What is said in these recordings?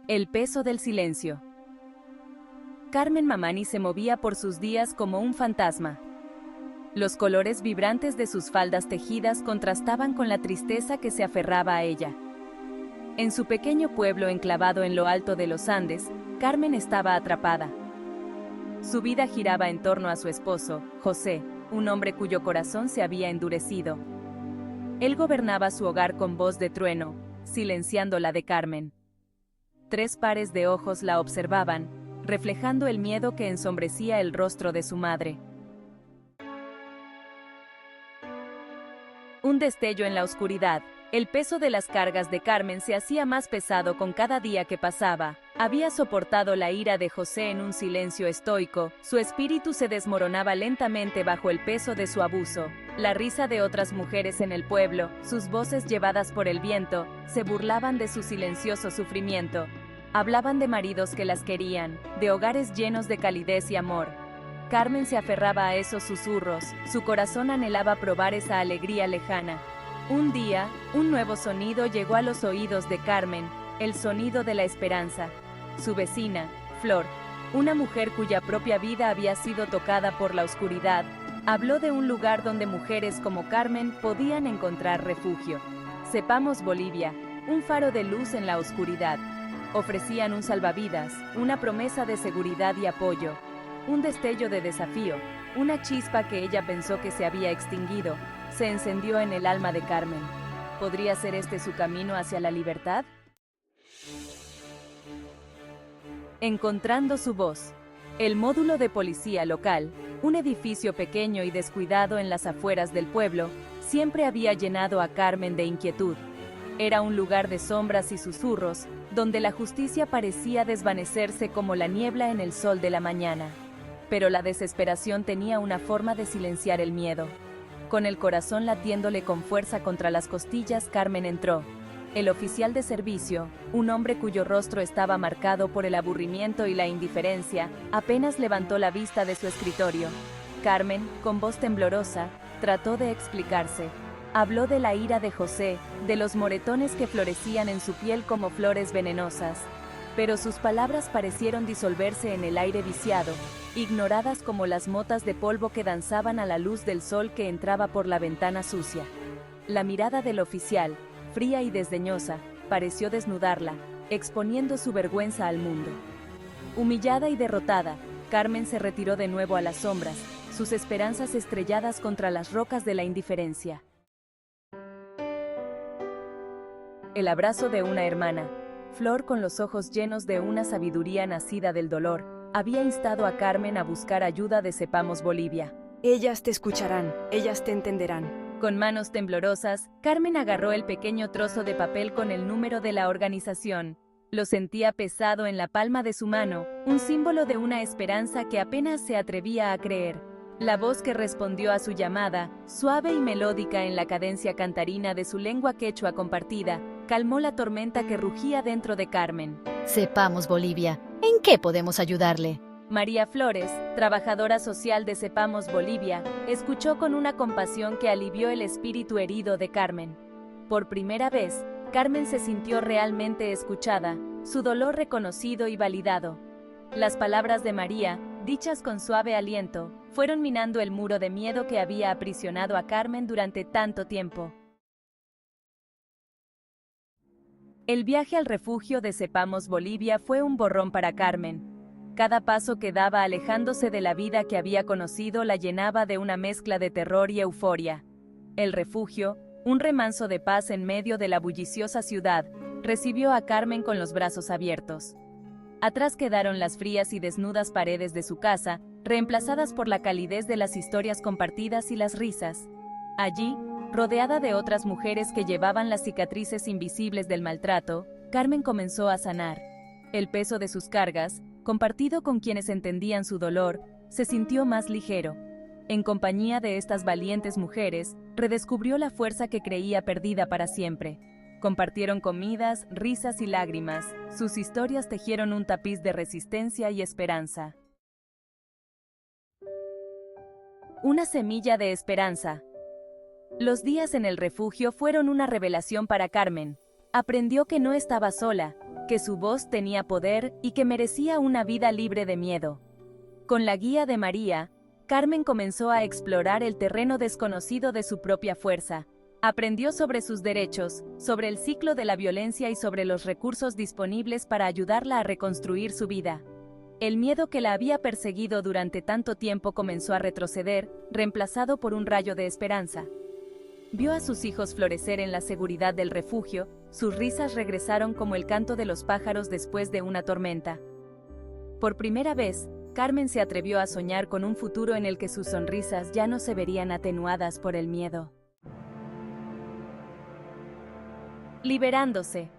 El peso del silencio. Carmen Mamani se movía por sus días como un fantasma. Los colores vibrantes de sus faldas tejidas contrastaban con la tristeza que se aferraba a ella. En su pequeño pueblo enclavado en lo alto de los Andes, Carmen estaba atrapada. Su vida giraba en torno a su esposo, José, un hombre cuyo corazón se había endurecido. Él gobernaba su hogar con voz de trueno, silenciando la de Carmen. 3 pares de ojos la observaban, reflejando el miedo que ensombrecía el rostro de su madre. Un destello en la oscuridad. El peso de las cargas de Carmen se hacía más pesado con cada día que pasaba. Había soportado la ira de José en un silencio estoico, su espíritu se desmoronaba lentamente bajo el peso de su abuso. La risa de otras mujeres en el pueblo, sus voces llevadas por el viento, se burlaban de su silencioso sufrimiento. Hablaban de maridos que las querían, de hogares llenos de calidez y amor. Carmen se aferraba a esos susurros, su corazón anhelaba probar esa alegría lejana. Un día, un nuevo sonido llegó a los oídos de Carmen, el sonido de la esperanza. Su vecina, Flor, una mujer cuya propia vida había sido tocada por la oscuridad, habló de un lugar donde mujeres como Carmen podían encontrar refugio. Sepamos Bolivia, un faro de luz en la oscuridad. Ofrecían un salvavidas, una promesa de seguridad y apoyo, un destello de desafío, una chispa que ella pensó que se había extinguido, se encendió en el alma de Carmen. ¿Podría ser este su camino hacia la libertad? Encontrando su voz. El módulo de policía local, un edificio pequeño y descuidado en las afueras del pueblo, siempre había llenado a Carmen de inquietud. Era un lugar de sombras y susurros, donde la justicia parecía desvanecerse como la niebla en el sol de la mañana. Pero la desesperación tenía una forma de silenciar el miedo. Con el corazón latiéndole con fuerza contra las costillas, Carmen entró. El oficial de servicio, un hombre cuyo rostro estaba marcado por el aburrimiento y la indiferencia, apenas levantó la vista de su escritorio. Carmen, con voz temblorosa, trató de explicarse. Habló de la ira de José, de los moretones que florecían en su piel como flores venenosas. Pero sus palabras parecieron disolverse en el aire viciado, ignoradas como las motas de polvo que danzaban a la luz del sol que entraba por la ventana sucia. La mirada del oficial, fría y desdeñosa, pareció desnudarla, exponiendo su vergüenza al mundo. Humillada y derrotada, Carmen se retiró de nuevo a las sombras, sus esperanzas estrelladas contra las rocas de la indiferencia. El abrazo de una hermana. Flor, con los ojos llenos de una sabiduría nacida del dolor, había instado a Carmen a buscar ayuda de Sepamos Bolivia. Ellas te escucharán, ellas te entenderán. Con manos temblorosas, Carmen agarró el pequeño trozo de papel con el número de la organización. Lo sentía pesado en la palma de su mano, un símbolo de una esperanza que apenas se atrevía a creer. La voz que respondió a su llamada, suave y melódica en la cadencia cantarina de su lengua quechua compartida, calmó la tormenta que rugía dentro de Carmen. Sepamos Bolivia, ¿en qué podemos ayudarle? María Flores, trabajadora social de Sepamos Bolivia, escuchó con una compasión que alivió el espíritu herido de Carmen. Por primera vez, Carmen se sintió realmente escuchada, su dolor reconocido y validado. Las palabras de María, dichas con suave aliento, fueron minando el muro de miedo que había aprisionado a Carmen durante tanto tiempo. El viaje al refugio de Sepamos Bolivia fue un borrón para Carmen. Cada paso que daba alejándose de la vida que había conocido la llenaba de una mezcla de terror y euforia. El refugio, un remanso de paz en medio de la bulliciosa ciudad, recibió a Carmen con los brazos abiertos. Atrás quedaron las frías y desnudas paredes de su casa, reemplazadas por la calidez de las historias compartidas y las risas. Allí, rodeada de otras mujeres que llevaban las cicatrices invisibles del maltrato, Carmen comenzó a sanar. El peso de sus cargas, compartido con quienes entendían su dolor, se sintió más ligero. En compañía de estas valientes mujeres, redescubrió la fuerza que creía perdida para siempre. Compartieron comidas, risas y lágrimas, sus historias tejieron un tapiz de resistencia y esperanza. Una semilla de esperanza. Los días en el refugio fueron una revelación para Carmen. Aprendió que no estaba sola, que su voz tenía poder y que merecía una vida libre de miedo. Con la guía de María, Carmen comenzó a explorar el terreno desconocido de su propia fuerza. Aprendió sobre sus derechos, sobre el ciclo de la violencia y sobre los recursos disponibles para ayudarla a reconstruir su vida. El miedo que la había perseguido durante tanto tiempo comenzó a retroceder, reemplazado por un rayo de esperanza. Vio a sus hijos florecer en la seguridad del refugio, sus risas regresaron como el canto de los pájaros después de una tormenta. Por primera vez, Carmen se atrevió a soñar con un futuro en el que sus sonrisas ya no se verían atenuadas por el miedo. Liberándose.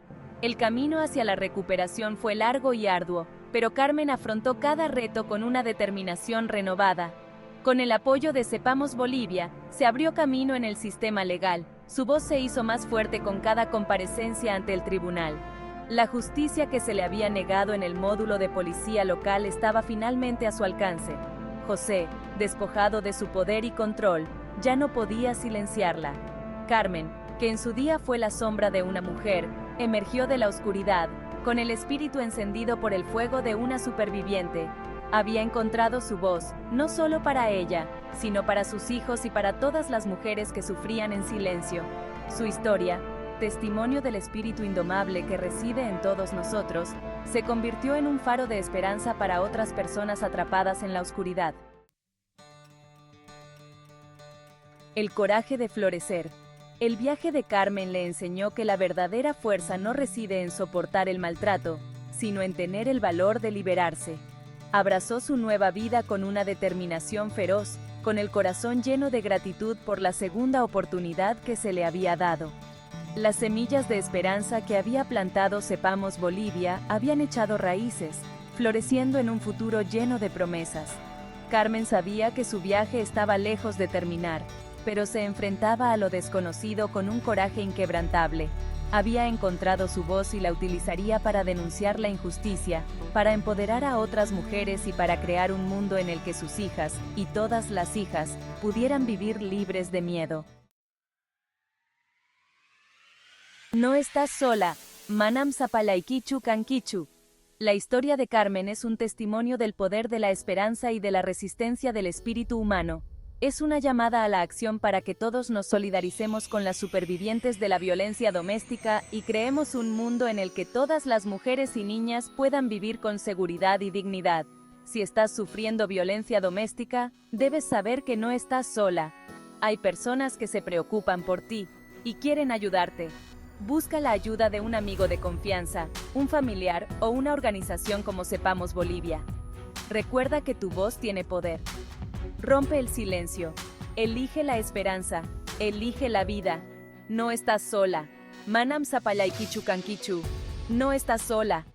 El camino hacia la recuperación fue largo y arduo, pero Carmen afrontó cada reto con una determinación renovada. Con el apoyo de Sepamos Bolivia, se abrió camino en el sistema legal, su voz se hizo más fuerte con cada comparecencia ante el tribunal. La justicia que se le había negado en el módulo de policía local estaba finalmente a su alcance. José, despojado de su poder y control, ya no podía silenciarla. Carmen, que en su día fue la sombra de una mujer, emergió de la oscuridad, con el espíritu encendido por el fuego de una superviviente. Había encontrado su voz, no solo para ella, sino para sus hijos y para todas las mujeres que sufrían en silencio. Su historia, testimonio del espíritu indomable que reside en todos nosotros, se convirtió en un faro de esperanza para otras personas atrapadas en la oscuridad. El coraje de florecer. El viaje de Carmen le enseñó que la verdadera fuerza no reside en soportar el maltrato, sino en tener el valor de liberarse. Abrazó su nueva vida con una determinación feroz, con el corazón lleno de gratitud por la segunda oportunidad que se le había dado. Las semillas de esperanza que había plantado Sepamos Bolivia habían echado raíces, floreciendo en un futuro lleno de promesas. Carmen sabía que su viaje estaba lejos de terminar, pero se enfrentaba a lo desconocido con un coraje inquebrantable. Había encontrado su voz y la utilizaría para denunciar la injusticia, para empoderar a otras mujeres y para crear un mundo en el que sus hijas, y todas las hijas, pudieran vivir libres de miedo. No estás sola, Manam Zapalaikichu Kankichu. La historia de Carmen es un testimonio del poder de la esperanza y de la resistencia del espíritu humano. Es una llamada a la acción para que todos nos solidaricemos con las supervivientes de la violencia doméstica y creemos un mundo en el que todas las mujeres y niñas puedan vivir con seguridad y dignidad. Si estás sufriendo violencia doméstica, debes saber que no estás sola. Hay personas que se preocupan por ti y quieren ayudarte. Busca la ayuda de un amigo de confianza, un familiar o una organización como Sepamos Bolivia. Recuerda que tu voz tiene poder. Rompe el silencio. Elige la esperanza. Elige la vida. No estás sola. Manam Zapalaikichu Kankichu. No estás sola.